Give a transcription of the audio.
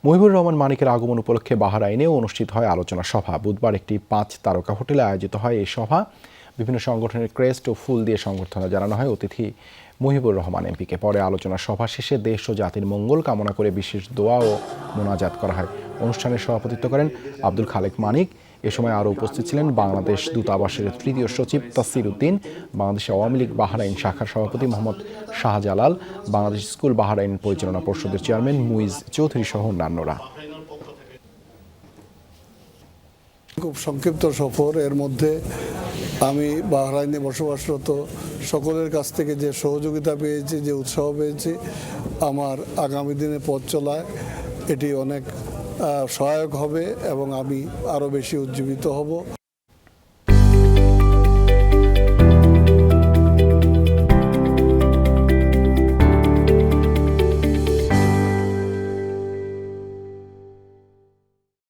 মুহিবুর রহমান মানিকের আগমন উপলক্ষে বাহরাইনেও অনুষ্ঠিত হয় আলোচনা সভা। বুধবার একটি 5 তারকা হোটেলে আয়োজিত হয় এই সভা। বিভিন্ন সংগঠনের ক্রেস্ট ও ফুল দিয়ে সংবর্ধনা জানানো হয় অতিথি মুহিবুর রহমান এমপিকে। পরে আলোচনা সভা শেষে দেশ ও জাতির মঙ্গল কামনা করে বিশেষ দোয়া ও মোনাজাত করা হয়। অনুষ্ঠানে সভাপতিত্ব করেন আব্দুল খালেক মানিক। এ সময় আরও উপস্থিত ছিলেন বাংলাদেশ দূতাবাসের তৃতীয় সচিব তাসির উদ্দিন, বাংলাদেশ আওয়ামী লীগ বাহরাইন শাখার সভাপতি মোহাম্মদ শাহজালাল, বাংলাদেশ স্কুল বাহরাইন পরিচালনা পর্ষদের চেয়ারম্যান মুইজ চৌধুরী সহ অন্যান্যরা। খুব সংক্ষিপ্ত সফর, এর মধ্যে আমি বাহরাইনে বসবাসরত সকলের কাছ থেকে যে সহযোগিতা পেয়েছি, যে উৎসাহ পেয়েছি, আমার আগামী দিনে পথ চলায় এটি অনেক সহায়ক হবে এবং আমি আরও বেশি উজ্জীবিত হব।